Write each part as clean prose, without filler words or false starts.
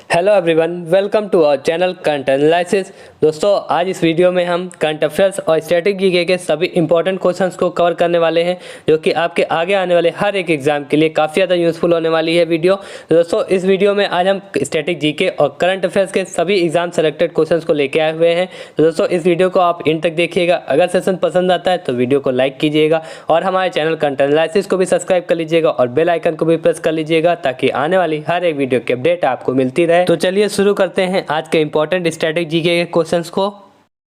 Hello everyone, welcome to our channel current analysis. दोस्तों, आज इस वीडियो में हम करंट अफेयर्स और स्टैटिक जीके के सभी इंपॉर्टेंट क्वेश्चंस को कवर करने वाले हैं, जो कि आपके आगे आने वाले हर एक एग्जाम के लिए काफ़ी ज़्यादा यूजफुल होने वाली है वीडियो। दोस्तों, इस वीडियो में आज हम स्टैटिक जीके और करंट अफेयर्स के सभी एग्जाम सेलेक्टेड क्वेश्चन को लेकर आए हुए हैं। तो दोस्तों, इस वीडियो को आप इन तक देखिएगा। अगर सेशन पसंद आता है तो वीडियो को लाइक कीजिएगा और हमारे चैनल करंट एनालिसिस को भी सब्सक्राइब कर लीजिएगा और बेल आइकन को भी प्रेस कर लीजिएगा, ताकि आने वाली हर एक वीडियो की अपडेट आपको मिलती रहे। तो चलिए शुरू करते हैं आज के इंपॉर्टेंट स्टैटिक जीके के क्वेश्चंस को।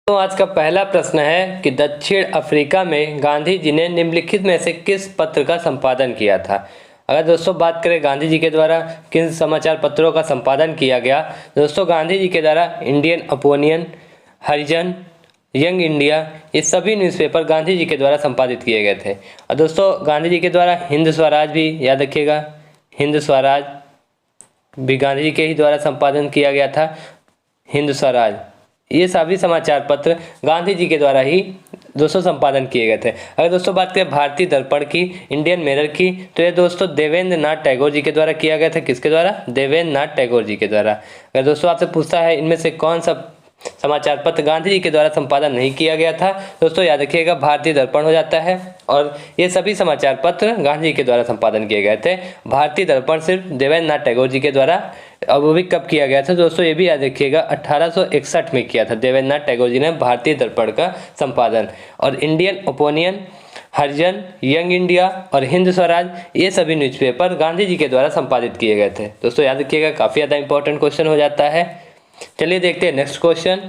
तो आज का पहला प्रश्न है कि दक्षिण अफ्रीका में गांधी जी ने निम्नलिखित में से किस पत्र का संपादन किया था। अगर दोस्तों बात करें गांधी जी के द्वारा किन समाचार पत्रों का संपादन किया गया, दोस्तों गांधी जी के द्वारा इंडियन ओपिनियन, हरिजन, यंग इंडिया, ये सभी न्यूज़पेपर गांधी जी के द्वारा संपादित किए गए थे। और दोस्तों गांधी जी के द्वारा हिंद स्वराज भी याद रखिएगा, हिंद स्वराज भी गांधी जी के ही द्वारा संपादन किया गया था। हिंद स्वराज, ये सभी समाचार पत्र गांधी जी के द्वारा ही दोस्तों संपादन किए गए थे। अगर दोस्तों बात करें भारतीय दर्पण की, इंडियन मिरर की, तो ये दोस्तों देवेंद्र नाथ टैगोर जी के द्वारा किया गया था। किसके द्वारा? देवेंद्र नाथ टैगोर जी के द्वारा। अगर दोस्तों आपसे पूछता है इनमें से कौन सा समाचार पत्र गांधी जी के द्वारा संपादन नहीं किया गया था, दोस्तों याद रखिएगा भारतीय दर्पण हो जाता है। और ये सभी समाचार पत्र गांधी जी के द्वारा संपादन किए गए थे। भारतीय दर्पण सिर्फ देवेंद्र नाथ टैगोर जी के द्वारा, और वो भी कब किया गया था दोस्तों, ये भी याद रखिएगा 1861 में किया था देवेंद्र नाथ टैगोर जी ने भारतीय दर्पण का संपादन। और इंडियन ओपिनियन, हरिजन, यंग इंडिया और हिंद स्वराज, ये सभी न्यूज़पेपर गांधी जी के द्वारा संपादित किए गए थे। दोस्तों याद रखिएगा, काफ़ी ज़्यादा इंपॉर्टेंट क्वेश्चन हो जाता है। चलिए देखते हैं नेक्स्ट क्वेश्चन।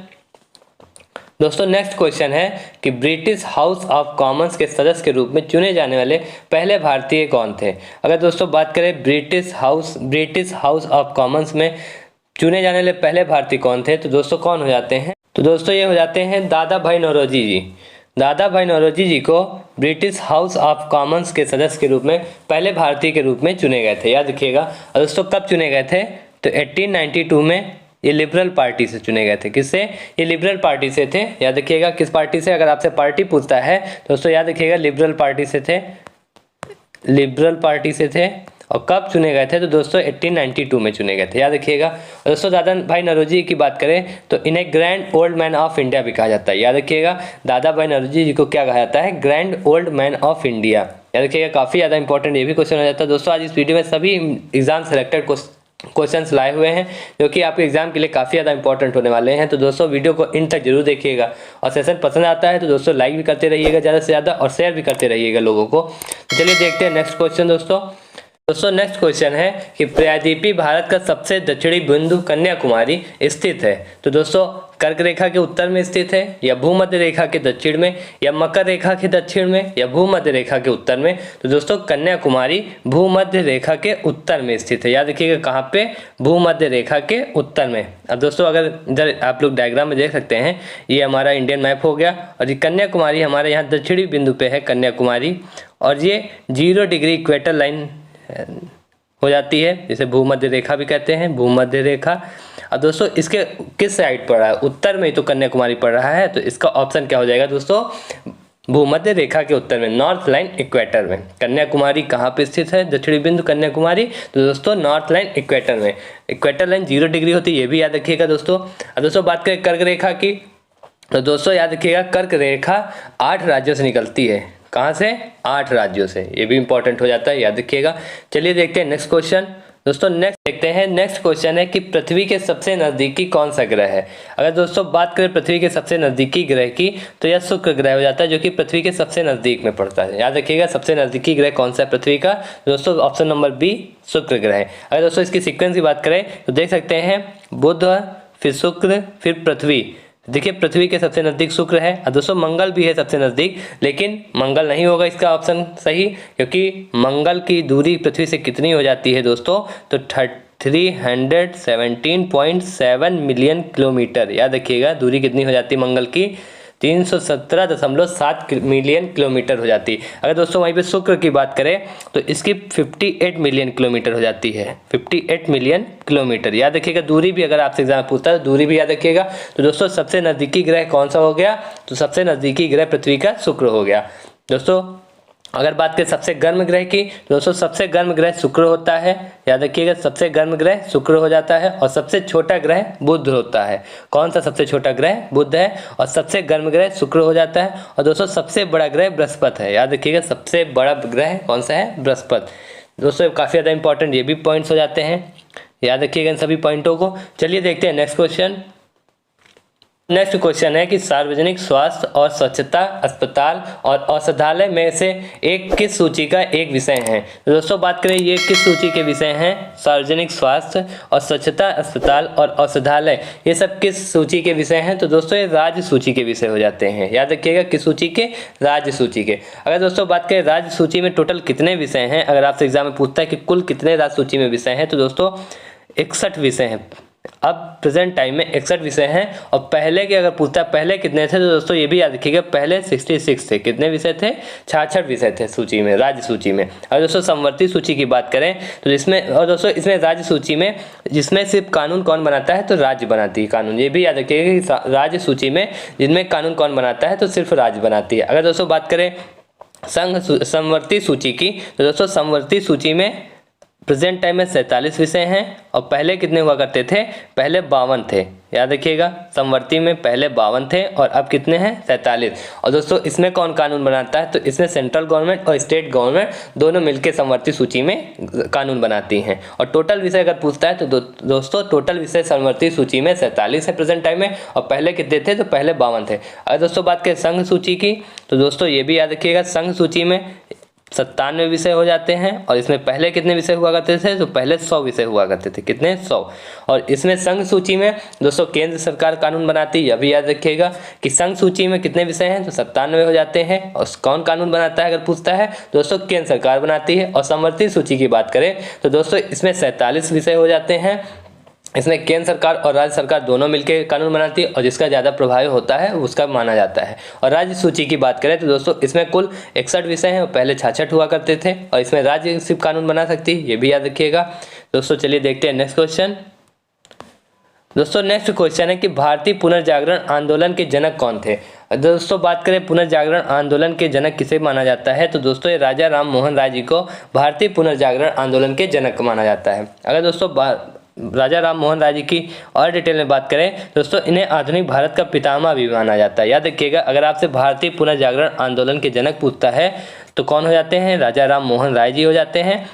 दोस्तों नेक्स्ट क्वेश्चन है कि ब्रिटिश हाउस ऑफ कॉमन्स के सदस्य के रूप में चुने जाने वाले पहले भारतीय कौन थे। अगर दोस्तों बात करें ब्रिटिश हाउस ऑफ कॉमन्स में चुने जाने वाले पहले भारतीय कौन थे, तो दोस्तों कौन हो जाते हैं? तो दोस्तों ये हो जाते हैं दादा भाई नौरोजी जी। दादा भाई नौरोजी जी को ब्रिटिश हाउस ऑफ कॉमन्स के सदस्य के रूप में पहले भारतीय के रूप में चुने गए थे, याद रखिएगा। और दोस्तों कब चुने गए थे? तो 1892 में ये लिबरल पार्टी से चुने गए थे। किससे? ये लिबरल पार्टी से थे, याद रखिएगा। किस पार्टी से? अगर आपसे पार्टी पूछता है दोस्तों याद रखिएगा लिबरल पार्टी से थे, लिबरल पार्टी से थे। और कब चुने गए थे? तो दोस्तों 1892 में चुने गए थे, याद रखिएगा। और दोस्तों दादा भाई नौरोजी की बात करें तो इन्हें grand old man of India भी कहा जाता है, याद रखिएगा। दादा भाई नौरोजी जी को क्या कहा जाता है? Grand old man of India, याद रखिएगा। काफ़ी ज़्यादा इंपॉर्टेंट ये भी क्वेश्चन हो जाता है। दोस्तों आज इस वीडियो में सभी एग्जाम सेलेक्टेड क्वेश्चंस लाए हुए हैं, जो कि आपके एग्जाम के लिए काफ़ी ज़्यादा इंपॉर्टेंट होने वाले हैं। तो दोस्तों वीडियो को इन तक जरूर देखिएगा, और सेशन पसंद आता है तो दोस्तों लाइक भी करते रहिएगा ज़्यादा से ज़्यादा, और शेयर भी करते रहिएगा लोगों को। तो चलिए देखते हैं नेक्स्ट क्वेश्चन। दोस्तों नेक्स्ट क्वेश्चन है कि प्रायद्वीपीय भारत का सबसे दक्षिणी बिंदु कन्याकुमारी स्थित है। तो दोस्तों कर्क रेखा के उत्तर में स्थित है, या भूमध्य रेखा के दक्षिण में, या मकर रेखा के दक्षिण में, या भूमध्य रेखा के उत्तर में। तो दोस्तों कन्याकुमारी भूमध्य रेखा के उत्तर में स्थित है, याद रखिएगा। कहाँ पे? भूमध्य रेखा के उत्तर में। अब दोस्तों अगर इधर आप लोग डायग्राम में देख सकते हैं, ये हमारा इंडियन मैप हो गया, और ये कन्याकुमारी हमारे यहाँ दक्षिणी बिंदु पे है कन्याकुमारी, और ये 0 डिग्री इक्वेटर लाइन हो जाती है, जिसे भूमध्य रेखा भी कहते हैं, भूमध्य रेखा। अब दोस्तों इसके किस साइड पड़ रहा है? उत्तर में ही तो कन्याकुमारी पड़ रहा है, तो इसका ऑप्शन क्या हो जाएगा दोस्तों? भूमध्य रेखा के उत्तर में, नॉर्थ लाइन इक्वेटर में। कन्याकुमारी कहाँ पे स्थित है? दक्षिणी बिंदु कन्याकुमारी, तो दोस्तों नॉर्थ लाइन इक्वेटर में। इक्वेटर लाइन 0 डिग्री होती है, ये भी याद रखिएगा दोस्तों। अब दोस्तों बात करें कर्क रेखा की, तो दोस्तों याद रखिएगा कर्क रेखा 8 राज्यों से निकलती है। कहाँ से? 8 राज्यों से, ये भी इंपॉर्टेंट हो जाता है, याद रखिएगा। चलिए देखते हैं नेक्स्ट क्वेश्चन। दोस्तों नेक्स्ट देखते हैं, नेक्स्ट क्वेश्चन है कि पृथ्वी के सबसे नज़दीकी कौन सा ग्रह है। अगर दोस्तों बात करें पृथ्वी के सबसे नज़दीकी ग्रह की, तो यह शुक्र ग्रह हो जाता है, जो कि पृथ्वी के सबसे नज़दीक में पड़ता है, याद रखिएगा। सबसे नज़दीकी ग्रह कौन सा है पृथ्वी का? दोस्तों ऑप्शन नंबर बी, शुक्र ग्रह है। अगर दोस्तों इसकी सीक्वेंस की बात करें तो देख सकते हैं बुध, फिर शुक्र, फिर पृथ्वी। देखिए पृथ्वी के सबसे नज़दीक शुक्र है, और दोस्तों मंगल भी है सबसे नज़दीक, लेकिन मंगल नहीं होगा इसका ऑप्शन सही, क्योंकि मंगल की दूरी पृथ्वी से कितनी हो जाती है दोस्तों? तो 317.7 मिलियन किलोमीटर, याद रखिएगा दूरी कितनी हो जाती है मंगल की? 317.7 मिलियन किलोमीटर हो जाती है। अगर दोस्तों वहीं पे शुक्र की बात करें तो इसकी 58 मिलियन किलोमीटर हो जाती है, 58 मिलियन किलोमीटर, याद रखिएगा। दूरी भी अगर आपसे एग्जाम पूछता है तो दूरी भी याद रखिएगा। तो दोस्तों सबसे नज़दीकी ग्रह कौन सा हो गया? तो सबसे नज़दीकी ग्रह पृथ्वी का शुक्र हो गया दोस्तों। अगर बात करें सबसे गर्म ग्रह की, तो दोस्तों सबसे गर्म ग्रह शुक्र होता है, याद रखिएगा सबसे गर्म ग्रह शुक्र हो जाता है। और सबसे छोटा ग्रह बुध होता है। कौन सा सबसे छोटा ग्रह? बुध है। और सबसे गर्म ग्रह शुक्र हो जाता है। और दोस्तों सबसे बड़ा ग्रह बृहस्पति है, याद रखिएगा सबसे बड़ा ग्रह कौन सा है? बृहस्पति। दोस्तों काफ़ी ज़्यादा इंपॉर्टेंट ये भी पॉइंट्स हो जाते हैं, याद रखिएगा इन सभी पॉइंटों को। चलिए देखते हैं नेक्स्ट क्वेश्चन। नेक्स्ट क्वेश्चन है कि सार्वजनिक स्वास्थ्य और स्वच्छता, अस्पताल और औषधालय में से एक किस सूची का एक विषय है? तो दोस्तों बात करें ये किस सूची के विषय हैं? सार्वजनिक स्वास्थ्य और स्वच्छता, अस्पताल और औषधालय, ये सब किस सूची के विषय हैं? तो दोस्तों ये राज्य सूची के विषय हो जाते हैं, याद रखिएगा किस सूची के? राज्य सूची के। अगर दोस्तों बात करें राज्य सूची में टोटल कितने विषय हैं, अगर आपसे एग्जाम में पूछता है कि कुल कितने राज्य सूची में विषय हैं, तो दोस्तों 61 विषय हैं। अब प्रेजेंट टाइम में 61 विषय हैं। और पहले के अगर पूछता है पहले कितने थे, तो दोस्तों ये भी याद रखिएगा पहले 66 थे। कितने विषय थे? 66 विषय थे सूची में, राज्य सूची में। अगर दोस्तों समवर्ती सूची की बात करें तो इसमें, और दोस्तों इसमें राज्य सूची में जिसमें सिर्फ कानून कौन बनाता है? तो राज्य बनाती है कानून। ये भी याद रखिएगा कि राज्य सूची में जिनमें कानून कौन बनाता है? तो सिर्फ राज्य बनाती है। अगर दोस्तों बात करें समवर्ती सूची की, तो दोस्तों समवर्ती सूची में प्रेजेंट टाइम में 47 विषय हैं। और पहले कितने हुआ करते थे? पहले 52 थे, याद रखिएगा समवर्ती में पहले 52 थे और अब कितने हैं? 47। और दोस्तों इसमें कौन कानून बनाता है? तो इसमें सेंट्रल गवर्नमेंट और स्टेट गवर्नमेंट दोनों मिलकर समवर्ती सूची में कानून बनाती हैं। और टोटल विषय अगर पूछता है तो दोस्तों टोटल विषय समवर्ती सूची में 47 है प्रेजेंट टाइम में, और पहले कितने थे? तो पहले 52 थे। अगर दोस्तों बात करें संघ सूची की, तो दोस्तों ये भी याद रखिएगा संघ सूची में 97 विषय हो जाते हैं। और इसमें पहले कितने विषय हुआ करते थे? तो पहले 100 विषय हुआ करते थे। कितने? 100। और इसमें संघ सूची में दोस्तों केंद्र सरकार कानून बनाती है, यह भी याद रखिएगा कि संघ सूची में कितने विषय हैं? तो 97 हो जाते हैं। और कौन कानून बनाता है अगर पूछता है? दोस्तों केंद्र सरकार बनाती है। और समवर्ती सूची की बात करें तो दोस्तों इसमें 47 विषय हो जाते हैं। इसमें केंद्र सरकार और राज्य सरकार दोनों मिलकर कानून बनाती है, और जिसका ज़्यादा प्रभावी होता है उसका माना जाता है। और राज्य सूची की बात करें तो दोस्तों इसमें कुल 61 विषय हैं और पहले 66 हुआ करते थे। और इसमें राज्य सिर्फ कानून बना सकती है, ये भी याद रखिएगा। दोस्तों चलिए देखते हैं नेक्स्ट क्वेश्चन। दोस्तों नेक्स्ट क्वेश्चन है कि भारतीय पुनर्जागरण आंदोलन के जनक कौन थे? दोस्तों बात करें पुनर्जागरण आंदोलन के जनक किसे माना जाता है? तो दोस्तों ये राजा राम मोहन राय जी को भारतीय पुनर्जागरण आंदोलन के जनक माना जाता है। अगर दोस्तों राजा राम मोहन राय जी की और डिटेल में बात करें दोस्तों इन्हें आधुनिक भारत का पितामह भी माना जाता है। याद रखिएगा अगर आपसे भारतीय पुनर्जागरण आंदोलन के जनक पूछता है तो कौन हो जाते हैं? राजा राम मोहन राय जी हो जाते हैं।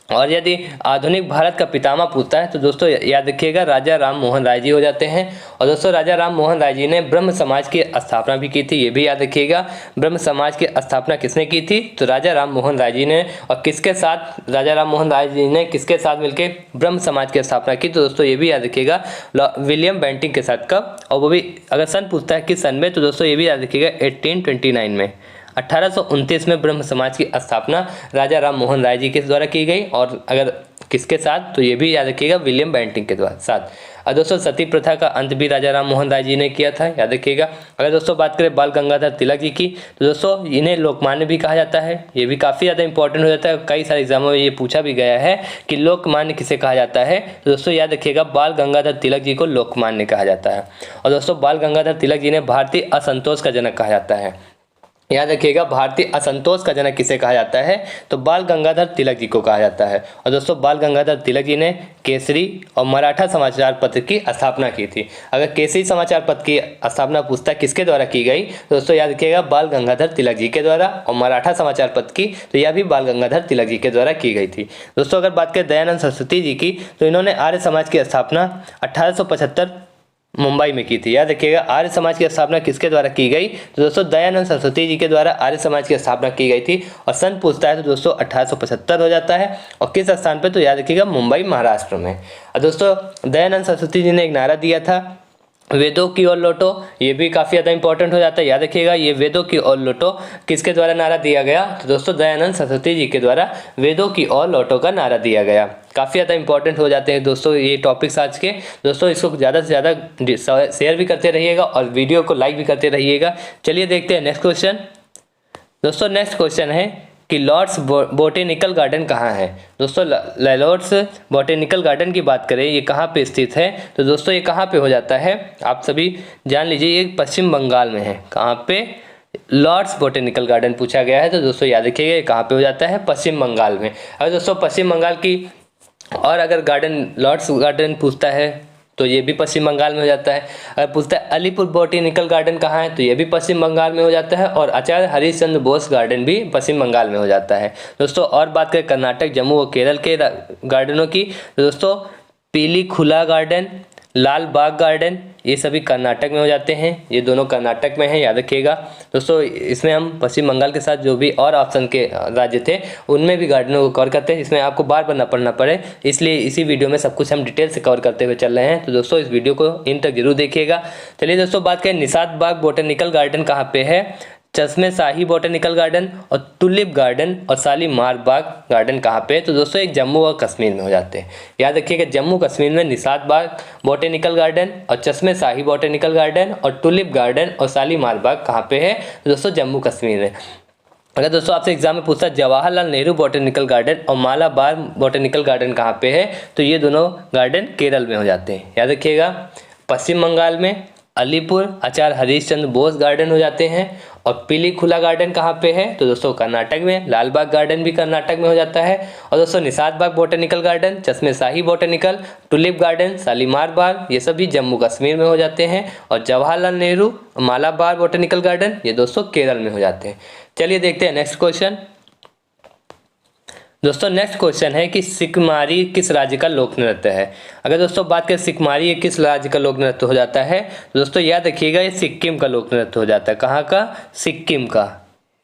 और यदि आधुनिक भारत का पितामह पूछता है तो दोस्तों याद रखिएगा राजा राम मोहन राय जी हो जाते हैं। और दोस्तों राजा राम मोहन राय जी ने ब्रह्म समाज की स्थापना भी की थी, ये भी याद रखिएगा। ब्रह्म समाज की स्थापना किसने की थी? तो राजा राम मोहन राय जी ने। और किसके साथ? राजा राम मोहन राय जी ने किसके साथ मिलकर ब्रह्म समाज की स्थापना की? तो दोस्तों ये भी याद रखिएगा विलियम बेंटिंक के साथ। कब? और वो भी अगर सन पूछता है किस सन में, तो दोस्तों ये भी याद रखिएगा 1829 में, 1829 में ब्रह्म समाज की स्थापना राजा राम मोहन राय जी के द्वारा की गई। और अगर किसके साथ? तो ये भी याद रखिएगा विलियम बेंटिंक के द्वारा साथ। और दोस्तों सती प्रथा का अंत भी राजा राम मोहन राय जी ने किया था, याद रखिएगा। अगर दोस्तों बात करें बाल गंगाधर तिलक जी की, तो दोस्तों इन्हें लोकमान्य भी कहा जाता है, ये भी काफ़ी ज़्यादा इंपॉर्टेंट हो जाता है। कई सारे एग्जामों में ये पूछा भी गया है कि लोकमान्य किसे कहा जाता है? तो दोस्तों याद रखिएगा बाल गंगाधर तिलक जी को लोकमान्य कहा जाता है। और दोस्तों बाल गंगाधर तिलक जी ने भारतीय असंतोष का जनक कहा जाता है। याद रखिएगा भारतीय असंतोष का जनक किसे कहा जाता है? तो बाल गंगाधर तिलक जी को कहा जाता है। और दोस्तों बाल गंगाधर तिलक जी ने केसरी और मराठा समाचार पत्र की स्थापना की थी। अगर केसरी समाचार पत्र की स्थापना पूछता है किसके द्वारा की गई, तो दोस्तों याद रखिएगा बाल गंगाधर तिलक जी के द्वारा। और मराठा समाचार पत्र की तो यह भी बाल गंगाधर तिलक जी के द्वारा की गई थी। दोस्तों अगर बात करें दयानंद सरस्वती जी की, तो इन्होंने आर्य समाज की स्थापना 1875 मुंबई में की थी। याद रखिएगा आर्य समाज की स्थापना किसके द्वारा की गई? तो दोस्तों दयानंद सरस्वती जी के द्वारा आर्य समाज की स्थापना की गई थी। और सन पूछता है तो दोस्तों 1875 हो जाता है। और किस स्थान पे? तो याद रखिएगा मुंबई महाराष्ट्र में। और दोस्तों दयानंद सरस्वती जी ने एक नारा दिया था वेदों की ओर लौटो, ये भी काफ़ी ज़्यादा इंपॉर्टेंट हो जाता है। याद रखिएगा ये वेदों की ओर लौटो किसके द्वारा नारा दिया गया? तो दोस्तों दयानंद सरस्वती जी के द्वारा वेदों की ओर लौटो का नारा दिया गया। काफ़ी ज़्यादा इंपॉर्टेंट हो जाते हैं दोस्तों ये टॉपिक्स आज के। दोस्तों इसको ज़्यादा से ज़्यादा शेयर भी करते रहिएगा और वीडियो को लाइक भी करते रहिएगा। चलिए देखते हैं नेक्स्ट क्वेश्चन। दोस्तों नेक्स्ट क्वेश्चन है कि लॉर्ड्स बोटेनिकल गार्डन कहाँ है? दोस्तों लॉर्ड्स बोटेनिकल गार्डन की बात करें ये कहाँ पे स्थित है? तो दोस्तों ये कहाँ पे हो जाता है? आप सभी जान लीजिए, ये पश्चिम बंगाल में है। कहाँ पे? लॉर्ड्स बोटेनिकल गार्डन पूछा गया है तो दोस्तों याद रखिएगा कहाँ पे हो जाता है, पश्चिम बंगाल में। अगर दोस्तों पश्चिम बंगाल की और अगर गार्डन लॉर्ड्स गार्डन पूछता है तो ये भी पश्चिम बंगाल में हो जाता है। अगर पूछता है अलीपुर बोटेनिकल गार्डन कहाँ है तो ये भी पश्चिम बंगाल में हो जाता है। और आचार्य हरीशचंद्र बोस गार्डन भी पश्चिम बंगाल में हो जाता है। दोस्तों और बात करें कर्नाटक, जम्मू और केरल के गार्डनों की तो दोस्तों पीली खुला गार्डन, लाल बाग गार्डन, ये सभी कर्नाटक में हो जाते हैं। ये दोनों कर्नाटक में हैं, याद रखिएगा दोस्तों। इसमें हम पश्चिम बंगाल के साथ जो भी और ऑप्शन के राज्य थे उनमें भी गार्डनों को कवर करते हैं, इसमें आपको बार बार ना पढ़ना पड़े, इसलिए इसी वीडियो में सब कुछ हम डिटेल से कवर करते हुए चल रहे हैं। तो दोस्तों इस वीडियो को इन तक जरूर देखिएगा। चलिए दोस्तों बात करें निषाद बाग बोटेनिकल गार्डन कहाँ पे है, चश्मे शाही बोटेनिकल गार्डन और टुलिप गार्डन और शालीमार बाग गार्डन कहाँ पे है तो दोस्तों एक जम्मू और कश्मीर में हो जाते हैं। याद रखिएगा जम्मू कश्मीर में निषाद बाग बोटेनिकल गार्डन और चश्मे शाही बोटेनिकल गार्डन और टुलिप गार्डन और शालीमार बाग कहाँ पे है तो दोस्तों जम्मू कश्मीर में। अगर दोस्तों आपसे एग्जाम में पूछता है जवाहरलाल नेहरू बोटेनिकल गार्डन और मालाबार बोटेनिकल गार्डन कहाँ पे है तो ये दोनों गार्डन केरल में हो जाते हैं। याद रखिएगा पश्चिम बंगाल में अलीपुर आचार्य हरीशचंद्र बोस गार्डन हो जाते हैं। और पीली खुला गार्डन कहाँ पे है तो दोस्तों कर्नाटक में, लाल बाग गार्डन भी कर्नाटक में हो जाता है। और दोस्तों निषाद बाग बोटेनिकल गार्डन, चश्मे शाही बोटेनिकल, टुलिप गार्डन, शालीमार बाग ये सभी जम्मू कश्मीर में हो जाते हैं। और जवाहरलाल नेहरू मालाबार बोटेनिकल गार्डन ये दोस्तों केरल में हो जाते हैं। चलिए देखते हैं नेक्स्ट क्वेश्चन। दोस्तों नेक्स्ट क्वेश्चन है कि सिक्किमारी किस राज्य का लोक नृत्य है। अगर दोस्तों बात करें सिक्किमारी ये किस राज्य का लोक नृत्य हो जाता है तो दोस्तों याद रखिएगा ये सिक्किम का लोक नृत्य हो जाता है। कहाँ का, सिक्किम का।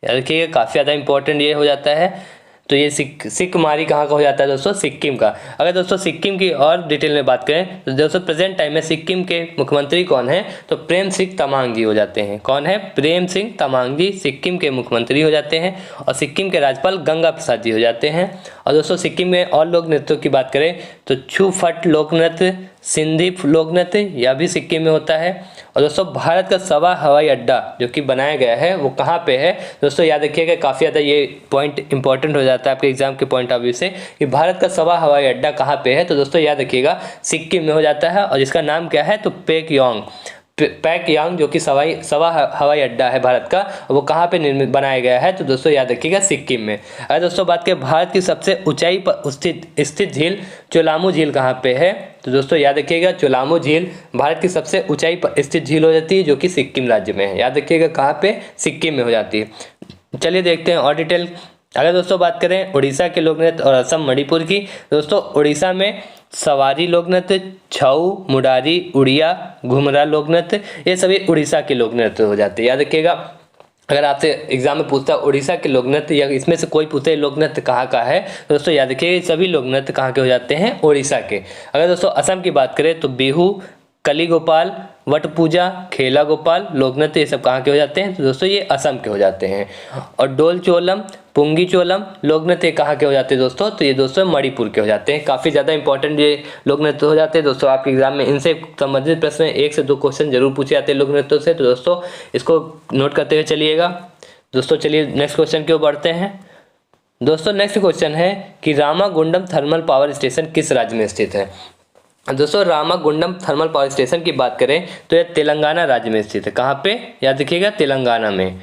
याद रखिएगा काफ़ी ज़्यादा इंपॉर्टेंट ये हो जाता है। तो ये सिक्किमारी कहाँ का हो जाता है दोस्तों, सिक्किम का। अगर दोस्तों सिक्किम की और डिटेल में बात करें तो दोस्तों प्रेजेंट टाइम में सिक्किम के मुख्यमंत्री कौन है तो प्रेम सिंह तमांग जी हो जाते हैं। कौन है, प्रेम सिंह तमांग जी सिक्किम के मुख्यमंत्री हो जाते हैं। और सिक्किम के राज्यपाल गंगा प्रसाद जी हो जाते हैं। और दोस्तों सिक्किम में और लोक नृत्यों की बात करें तो छू फट लोक नृत्य, सिंधी लोक नृत्य यह भी सिक्किम में होता है। और दोस्तों भारत का सवा हवाई अड्डा जो कि बनाया गया है वो कहाँ पे है दोस्तों, याद रखिएगा काफ़ी ज़्यादा ये पॉइंट इंपॉर्टेंट हो जाता है आपके एग्जाम के पॉइंट ऑफ व्यू से कि भारत का सवा हवाई अड्डा कहाँ पे है तो दोस्तों याद रखिएगा सिक्किम में हो जाता है। और जिसका नाम क्या है तो पैकयांग जो कि सवा हवाई अड्डा है भारत का, वो कहाँ पे निर्मित बनाया गया है तो दोस्तों याद रखिएगा सिक्किम में। अगर दोस्तों बात करें भारत की सबसे ऊंचाई पर स्थित झील चोलामू झील कहाँ पे है तो दोस्तों याद रखिएगा चोलामू झील भारत की सबसे ऊंचाई पर स्थित झील हो जाती है जो कि सिक्किम राज्य में है। याद रखिएगा कहाँ पे, सिक्किम में हो जाती है। चलिए देखते हैं और डिटेल। अगर दोस्तों बात करें उड़ीसा के लोक नृत्य और असम मणिपुर की दोस्तों उड़ीसा में सवारी लोक नृत्य, छऊ, मुडारी, उड़िया, घुमरा लोक नृत्य ये सभी उड़ीसा के लोक नृत्य हो जाते हैं। याद रखिएगा अगर आपसे एग्जाम में पूछता है उड़ीसा के लोक नृत्य या इसमें से कोई पूछे लोक नृत्य कहाँ का है तो दोस्तों याद रखिए सभी लोक नृत्य कहाँ के हो जाते हैं, उड़ीसा के। अगर दोस्तों असम की बात करें तो बिहू, कली गोपाल, वट पूजा, खेला गोपाल लोक नृत्य ये सब कहाँ के हो जाते हैं तो दोस्तों ये असम के हो जाते हैं। और डोल चोलम, पुंगी चोलम लोक नृत्य कहाँ के हो जाते हैं दोस्तों तो ये दोस्तों मणिपुर के हो जाते हैं। काफ़ी ज़्यादा इंपॉर्टेंट ये लोक नृत्य हो जाते हैं दोस्तों। आपके एग्जाम में इनसे संबंधित प्रश्न 1 से 2 क्वेश्चन जरूर पूछे जाते हैं लोक नृत्यों से, तो दोस्तों इसको नोट करते हुए चलिएगा। दोस्तों चलिए नेक्स्ट क्वेश्चन की ओर बढ़ते हैं। दोस्तों नेक्स्ट क्वेश्चन है कि रामागुंडम थर्मल पावर स्टेशन किस राज्य में स्थित है। दोस्तों रामागुंडम थर्मल पावर स्टेशन की बात करें तो यह तेलंगाना राज्य में स्थित है। कहाँ पे, याद रखिएगा तेलंगाना में,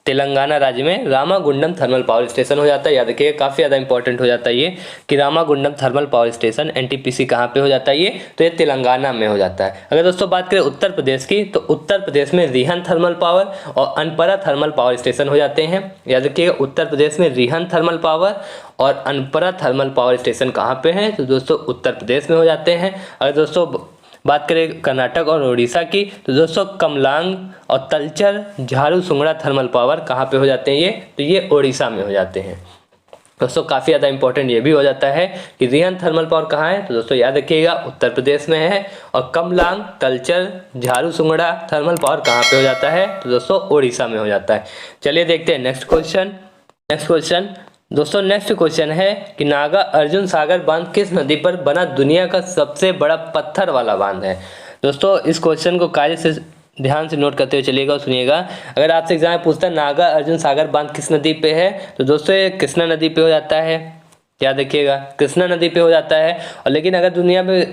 तेलंगाना राज्य में रामागुंडम थर्मल पावर स्टेशन हो जाता है। याद रखिएगा काफ़ी ज़्यादा इंपॉर्टेंट हो जाता है ये कि Ramagundam thermal power station NTPC कहाँ पे हो जाता है ये तो ये तेलंगाना में हो जाता है। अगर दोस्तों बात करें उत्तर प्रदेश की तो उत्तर प्रदेश में रिहन थर्मल पावर और अनपरा थर्मल पावर स्टेशन हो जाते हैं। याद रखिएगा उत्तर प्रदेश में रिहन थर्मल पावर और अनपरा थर्मल पावर स्टेशन कहाँ पे हैं तो दोस्तों उत्तर प्रदेश में हो जाते हैं। अगर दोस्तों बात करें कर्नाटक और उड़ीसा की तो दोस्तों कमलांग और तलचर झारू सुंगड़ा थर्मल पावर कहाँ पे हो जाते हैं ये तो ये उड़ीसा में हो जाते हैं। दोस्तों काफ़ी ज़्यादा इंपॉर्टेंट ये भी हो जाता है कि रिहन थर्मल पावर कहाँ है तो दोस्तों याद रखिएगा उत्तर प्रदेश में है। और कमलांग, तलचर, झारू सुंगड़ा थर्मल पावर कहाँ पे हो जाता है तो दोस्तों उड़ीसा में हो जाता है। चलिए देखते हैं नेक्स्ट क्वेश्चन। दोस्तों नेक्स्ट क्वेश्चन है कि नागा अर्जुन सागर बांध किस नदी पर बना दुनिया का सबसे बड़ा पत्थर वाला बांध है। दोस्तों इस क्वेश्चन को कार्य से ध्यान से नोट करते हुए चलिएगा और सुनिएगा। अगर आपसे एग्जाम में पूछता है नागा अर्जुन सागर बांध किस नदी पे है तो दोस्तों ये कृष्णा नदी पे हो जाता है। याद रखिएगा कृष्णा नदी पे हो जाता है। और लेकिन अगर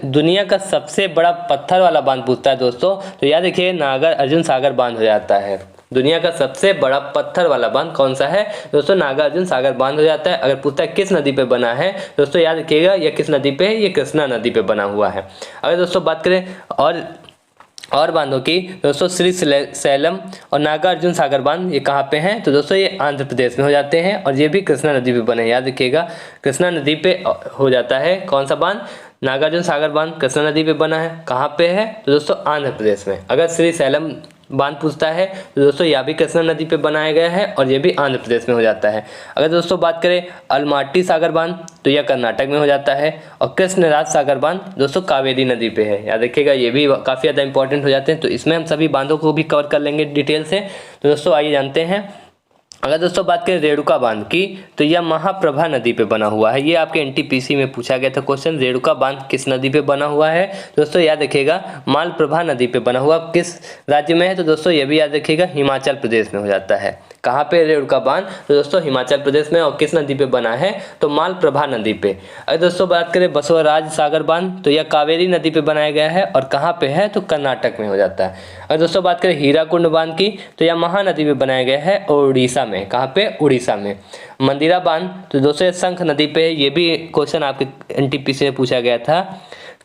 दुनिया का सबसे बड़ा पत्थर वाला बांध पूछता है दोस्तों तो याद रखिए नागा अर्जुन सागर बांध हो जाता है। दुनिया का सबसे बड़ा पत्थर वाला बांध कौन सा है दोस्तों? नागार्जुन सागर बांध हो जाता है। अगर पूछता है किस नदी पे बना है दोस्तों याद रखिएगा ये किस नदी पे है, ये कृष्णा नदी पे बना हुआ है। अगर दोस्तों बात करें और बांधों की दोस्तों, श्री सैलम और नागार्जुन सागर बांध ये कहाँ पे हैं? तो दोस्तों ये आंध्र प्रदेश में हो जाते हैं और ये भी कृष्णा नदी पे बने हैं। याद रखिएगा कृष्णा नदी पे हो जाता है कौन सा बांध? नागार्जुन सागर बांध कृष्णा नदी पे बना है। कहाँ पे है? तो दोस्तों आंध्र प्रदेश में। अगर श्री सैलम बांध पूछता है तो दोस्तों यह भी कृष्णा नदी पे बनाया गया है और ये भी आंध्र प्रदेश में हो जाता है। अगर दोस्तों बात करें अलमाटी सागर बांध तो यह कर्नाटक में हो जाता है और कृष्णराज सागर बांध दोस्तों कावेरी नदी पे है। याद रखिएगा ये भी काफ़ी ज़्यादा इंपॉर्टेंट हो जाते हैं, तो इसमें हम सभी बांधों को भी कवर कर लेंगे डिटेल से। तो दोस्तों आइए जानते हैं। अगर दोस्तों बात करें रेणुका बांध की तो यह महाप्रभा नदी पे बना हुआ है। ये आपके एनटीपीसी में पूछा गया था क्वेश्चन, रेणुका बांध किस नदी पे बना हुआ है? दोस्तों याद रखिएगा मालप्रभा नदी पे बना हुआ। किस राज्य में है? तो दोस्तों ये भी याद रखिएगा हिमाचल प्रदेश में हो जाता है। कहाँ पे रेणुका बांध? तो दोस्तों हिमाचल प्रदेश में। और किस नदी पे बना है? तो मालप्रभा नदी पे। अगर दोस्तों बात करें बसवराज सागर बांध तो यह कावेरी नदी पे बनाया गया है और कहाँ पे है? तो कर्नाटक में हो जाता है। अगर दोस्तों बात करें हीराकुंड बांध की तो यह महानदी पे बनाया गया है और उड़ीसा में। कहाँ पे? उड़ीसा में। मंदिरा बांध तो दोस्तों ये शंख नदी पे है। ये भी क्वेश्चन आपके एनटीपीसी में पूछा गया था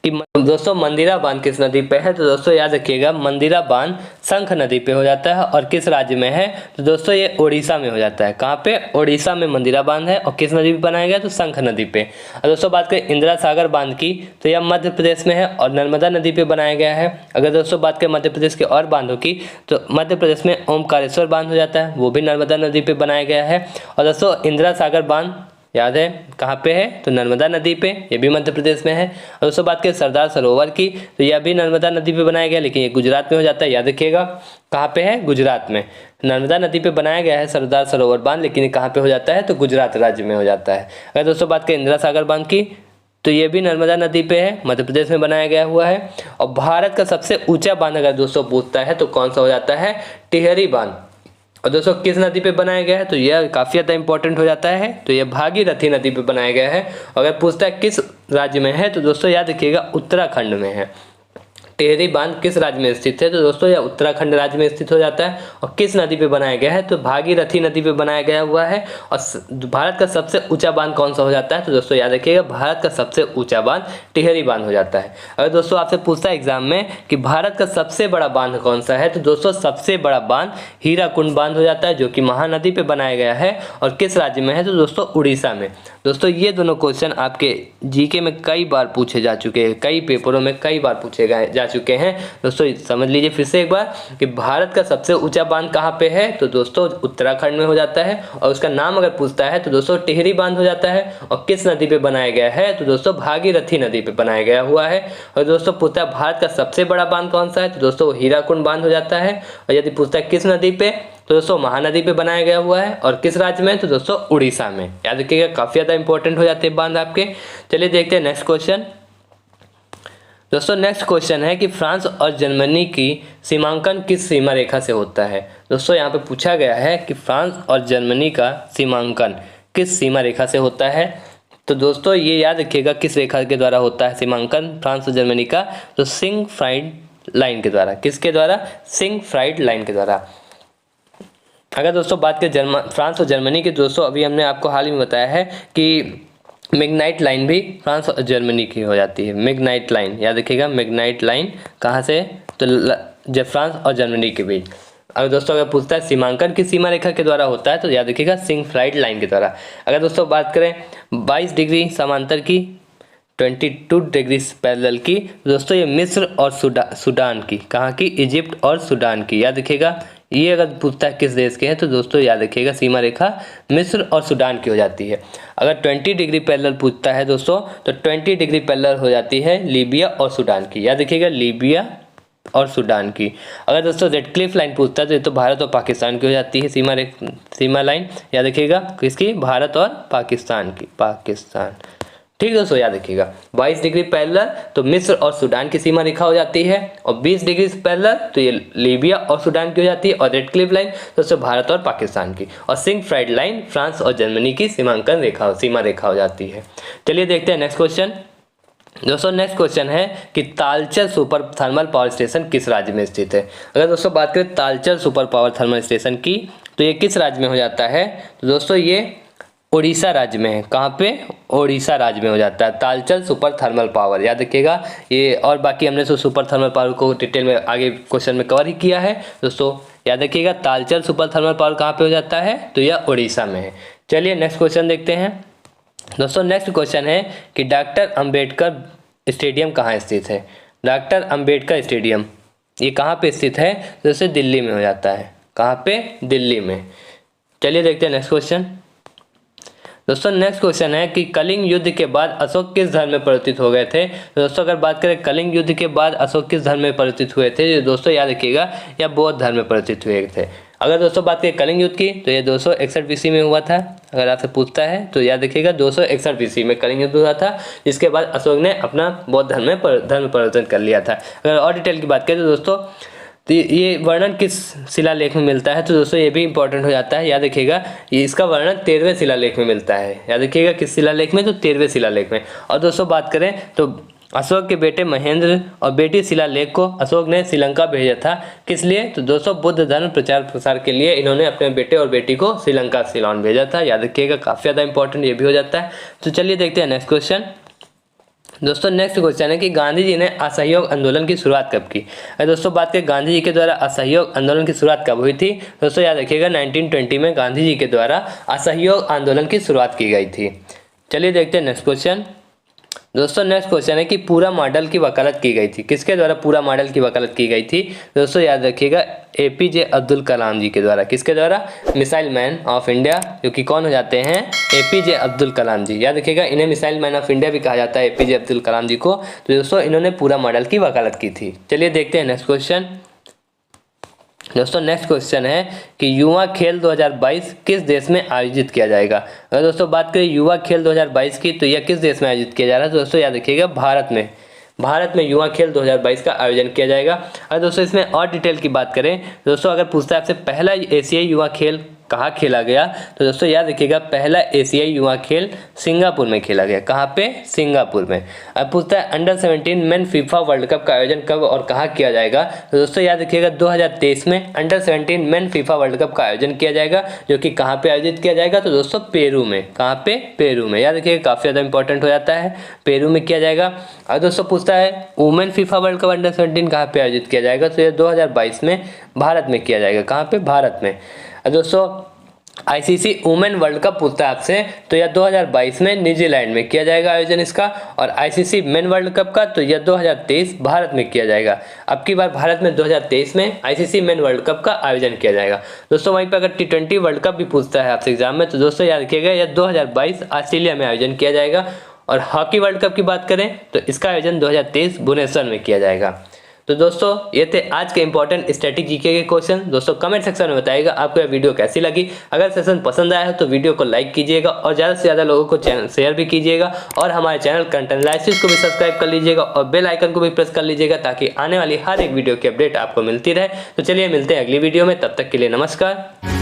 कि दोस्तों मंदिरा बांध किस नदी पे है? तो दोस्तों याद रखिएगा मंदिरा बांध शंख नदी पे हो जाता है और किस राज्य में है? तो दोस्तों ये उड़ीसा में हो जाता है। कहाँ पे? उड़ीसा में मंदिरा बांध है और किस नदी पे बनाया गया? तो शंख नदी पे। और दोस्तों बात करें इंदिरा सागर बांध की तो यह मध्य प्रदेश में है और नर्मदा नदी पे बनाया गया है। अगर दोस्तों बात करें मध्य प्रदेश के और बांधों की तो मध्य प्रदेश में ओमकारेश्वर बांध हो जाता है, वो भी नर्मदा नदी पे बनाया गया है। और दोस्तों इंदिरा सागर बांध याद है कहाँ पे है? तो नर्मदा नदी पे, ये भी मध्य प्रदेश में है। और दोस्तों बात करें सरदार सरोवर की तो यह भी नर्मदा नदी पे बनाया गया, लेकिन ये गुजरात में हो जाता है। याद रखिएगा कहाँ पे है? गुजरात में। नर्मदा नदी पे बनाया गया है सरदार सरोवर बांध, लेकिन ये कहाँ पे हो जाता है? तो गुजरात राज्य में हो जाता है। अगर दोस्तों बात करें इंदिरा सागर बांध की तो ये भी नर्मदा नदी पे है, मध्य प्रदेश में बनाया गया हुआ है। और भारत का सबसे ऊंचा बांध अगर दोस्तों पूछता है तो कौन सा हो जाता है? टिहरी बांध। और दोस्तों किस नदी पे बनाया गया है? तो यह काफ़ी ज़्यादा इंपॉर्टेंट हो जाता है, तो यह भागीरथी नदी पे बनाया गया है। अगर पूछता है किस राज्य में है तो दोस्तों याद रखिएगा उत्तराखंड में है। टिहरी बांध किस राज्य में स्थित है? तो दोस्तों यह उत्तराखंड राज्य में स्थित हो जाता है। और किस नदी पे बनाया गया है? तो भागीरथी नदी पे बनाया गया हुआ है। और भारत का सबसे ऊंचा बांध कौन सा हो जाता है? तो दोस्तों याद रखिएगा भारत का सबसे ऊंचा बांध टिहरी बांध हो जाता है। अगर दोस्तों आपसे पूछता है एग्जाम में कि भारत का सबसे बड़ा बांध कौन सा है, तो दोस्तों सबसे बड़ा बांध हीराकुंड बांध हो जाता है, जो कि महानदी पे बनाया गया है और किस राज्य में है? तो दोस्तों उड़ीसा में। दोस्तों ये दोनों क्वेश्चन आपके जीके में कई बार पूछे जा चुके हैं, कई पेपरों में कई बार पूछे जा चुके हैं। दोस्तों समझ लीजिए फिर से एक बार कि भारत का सबसे ऊंचा बांध कहाँ पे है? तो दोस्तों उत्तराखंड में हो जाता है। और उसका नाम अगर पूछता है तो दोस्तों टिहरी बांध हो जाता है। और किस नदी पे बनाया गया है? तो दोस्तों भागीरथी नदी पे बनाया गया हुआ है। और दोस्तों पूछता है भारत का सबसे बड़ा बांध कौन सा है? तो दोस्तों हीराकुंड बांध हो जाता है। और यदि पूछता है किस नदी पे, तो दोस्तों महानदी पे बनाया गया हुआ है। और किस राज्य में? तो दोस्तों उड़ीसा में। याद रखिएगा काफ़ी ज़्यादा इंपॉर्टेंट हो जाते हैं बांध आपके। चलिए देखते हैं नेक्स्ट क्वेश्चन। दोस्तों नेक्स्ट क्वेश्चन है कि फ्रांस और जर्मनी की सीमांकन किस सीमा रेखा से होता है? दोस्तों यहाँ पे पूछा गया है कि फ्रांस और जर्मनी का सीमांकन किस सीमा रेखा से होता है। तो दोस्तों ये याद रखिएगा किस रेखा के द्वारा होता है सीमांकन फ्रांस और जर्मनी का? तो सिंग-फ्राइड लाइन के द्वारा। किसके द्वारा? सिंग-फ्राइड लाइन के द्वारा। अगर दोस्तों बात करें फ्रांस और जर्मनी की, दोस्तों अभी हमने आपको हाल ही में बताया है कि मैग्नाइट लाइन भी फ्रांस और जर्मनी की हो जाती है। मैग्नाइट लाइन याद रखिएगा, मैग्नाइट लाइन कहाँ से? तो जब फ्रांस और जर्मनी के बीच। अगर दोस्तों अगर पूछता है सीमांकन किस सीमा रेखा के द्वारा होता है, तो याद रखिएगा सिंग-फ्राइड लाइन के द्वारा। अगर दोस्तों बात करें 22 डिग्री समांतर की, 22 डिग्री पैरेलल की, दोस्तों ये मिस्र और सूडान की, कहाँ की? इजिप्ट और सूडान की। याद रखिएगा ये अगर पूछता है किस देश के हैं, तो दोस्तों याद रखिएगा सीमा रेखा मिस्र और सूडान की हो जाती है। अगर 20 डिग्री पैरेलल पूछता है दोस्तों, तो 20 डिग्री पैरेलल हो जाती है लीबिया और सूडान की। याद रखिएगा लीबिया और सूडान की। अगर दोस्तों रेड क्लिफ लाइन पूछता है तो ये तो भारत और पाकिस्तान की हो जाती है सीमा लाइन। याद रखिएगा किसकी? भारत और पाकिस्तान की। पाकिस्तान, ठीक दोस्तों याद रखिएगा। 22 डिग्री पैरेलल तो मिस्र और सूडान की सीमा रेखा हो जाती है। और 20 डिग्री पैरेलल तो ये लीबिया और सूडान की हो जाती है। और रेड क्लिफ लाइन दोस्तों भारत और पाकिस्तान की। और सिंग-फ्राइड लाइन फ्रांस और जर्मनी की सीमा रेखा हो जाती है। चलिए देखते हैं नेक्स्ट क्वेश्चन। दोस्तों नेक्स्ट क्वेश्चन है कि Talcher super thermal power station किस राज्य में स्थित है। अगर दोस्तों बात करें Talcher super power thermal station की तो ये किस राज्य में हो जाता है, तो दोस्तों ये उड़ीसा राज्य में है। कहाँ पे, उड़ीसा राज्य में हो जाता है तालचर सुपर थर्मल पावर, याद रखिएगा ये। और बाकी हमने सुपर थर्मल पावर को डिटेल में आगे क्वेश्चन में कवर ही किया है दोस्तों, याद रखिएगा तालचर सुपर थर्मल पावर कहाँ पे हो जाता है, तो यह उड़ीसा में है। चलिए नेक्स्ट क्वेश्चन देखते हैं दोस्तों। नेक्स्ट क्वेश्चन है कि डॉक्टर अंबेडकर स्टेडियम कहाँ स्थित है। डॉक्टर अंबेडकर स्टेडियम ये कहाँ पे स्थित है, जैसे दिल्ली में हो जाता है। कहाँ पे, दिल्ली में। चलिए देखते हैं नेक्स्ट क्वेश्चन दोस्तों। नेक्स्ट क्वेश्चन है कि कलिंग युद्ध के बाद अशोक किस धर्म में परिवर्तित हो गए थे। तो दोस्तों अगर बात करें कलिंग युद्ध के बाद अशोक किस धर्म में परिवर्तित हुए थे, दोस्तों याद रखिएगा यह बौद्ध धर्म में परिवर्तित हुए थे। अगर दोस्तों बात करें कलिंग युद्ध की तो ये 261 BC में हुआ था। अगर आपसे पूछता है तो याद रखिएगा 261 BC में कलिंग युद्ध हुआ था, जिसके बाद अशोक ने अपना बौद्ध धर्म में धर्म परिवर्तन कर लिया था। अगर और डिटेल की बात करें तो दोस्तों तो ये वर्णन किस शिलालेख में मिलता है, तो दोस्तों ये भी इंपॉर्टेंट हो जाता है। याद रखिएगा ये इसका वर्णन 13वें शिलालेख में मिलता है। याद रखिएगा किस शिलालेख में, तो 13वें शिलालेख में। और दोस्तों बात करें तो अशोक के बेटे महेंद्र और बेटी शिलालेख को अशोक ने श्रीलंका भेजा था। किस लिए, तो दोस्तों बुद्ध धर्म प्रचार प्रसार के लिए इन्होंने अपने बेटे और बेटी को श्रीलंका सिलोन भेजा था। याद रखिएगा काफ़ी ज़्यादा इंपॉर्टेंट ये भी हो जाता है। तो चलिए देखते हैं नेक्स्ट क्वेश्चन दोस्तों। नेक्स्ट क्वेश्चन है कि गांधी जी ने असहयोग आंदोलन की शुरुआत कब की। अगर दोस्तों बात करें गांधी जी के द्वारा असहयोग आंदोलन की शुरुआत कब हुई थी, दोस्तों याद रखिएगा 1920 में गांधी जी के द्वारा असहयोग आंदोलन की शुरुआत की गई थी। चलिए देखते हैं नेक्स्ट क्वेश्चन दोस्तों। नेक्स्ट क्वेश्चन है कि पूरा मॉडल की वकालत की गई थी। किसके द्वारा पूरा मॉडल की वकालत की गई थी, दोस्तों याद रखिएगा APJ अब्दुल कलाम जी के द्वारा। किसके द्वारा, मिसाइल मैन ऑफ इंडिया, जो कि कौन हो जाते हैं, APJ अब्दुल कलाम जी। याद रखिएगा इन्हें मिसाइल मैन ऑफ इंडिया भी कहा जाता है, APJ अब्दुल कलाम जी को। तो दोस्तों इन्होंने पूरा मॉडल की वकालत की थी। चलिए देखते हैं नेक्स्ट क्वेश्चन दोस्तों। नेक्स्ट क्वेश्चन है कि युवा खेल 2022 किस देश में आयोजित किया जाएगा। अगर दोस्तों बात करें युवा खेल 2022 की तो यह किस देश में आयोजित किया जा रहा है, तो दोस्तों याद रखिएगा भारत में युवा खेल 2022 का आयोजन किया जाएगा। अगर दोस्तों इसमें और डिटेल की बात करें दोस्तों, अगर पूछता है आपसे पहला एशियाई युवा खेल कहाँ खेला गया, तो दोस्तों याद रखिएगा पहला एशियाई युवा खेल सिंगापुर में खेला गया। कहाँ पे, सिंगापुर में। अब पूछता है under 17 main FIFA world cup का आयोजन कब और कहाँ किया जाएगा, तो दोस्तों याद रखिएगा 2023 में under 17 main FIFA world cup का आयोजन किया जाएगा, जो कि कहाँ पे आयोजित किया जाएगा, तो दोस्तों पेरू में। कहाँ पे, पेरू में। याद रखिएगा काफ़ी ज़्यादा इंपॉर्टेंट हो जाता है, पेरू में किया जाएगा। और दोस्तों पूछता है women FIFA world cup under 17 कहाँ पे आयोजित किया जाएगा, तो ये 2022 में भारत में किया जाएगा। कहाँ पे, भारत में। दोस्तों ICC वुमेन वर्ल्ड कप पूछता है आपसे, तो यह 2022 में न्यूजीलैंड में किया जाएगा आयोजन इसका। और ICC मेन वर्ल्ड कप का तो यह 2023 भारत में किया जाएगा। अब की बार भारत में 2023 में ICC मेन वर्ल्ड कप का आयोजन किया जाएगा। दोस्तों वहीं पर अगर T20 वर्ल्ड कप भी पूछता है आपसे एग्जाम में, तो दोस्तों याद रखिएगा यह 2022 ऑस्ट्रेलिया में आयोजन किया जाएगा। और हॉकी वर्ल्ड कप की बात करें तो इसका आयोजन 2023 भुवनेश्वर में किया जाएगा। तो दोस्तों ये थे आज के इंपॉर्टेंट स्टैटिक जीके के क्वेश्चन। दोस्तों कमेंट सेक्शन में बताइएगा आपको यह वीडियो कैसी लगी। अगर सेशन पसंद आया है तो वीडियो को लाइक कीजिएगा और ज़्यादा से ज़्यादा लोगों को चैनल शेयर भी कीजिएगा। और हमारे चैनल कंटेंट एनालिसिस को भी सब्सक्राइब कर लीजिएगा और बेल आइकन को भी प्रेस कर लीजिएगा, ताकि आने वाली हर एक वीडियो की अपडेट आपको मिलती रहे। तो चलिए मिलते हैं अगली वीडियो में, तब तक के लिए नमस्कार।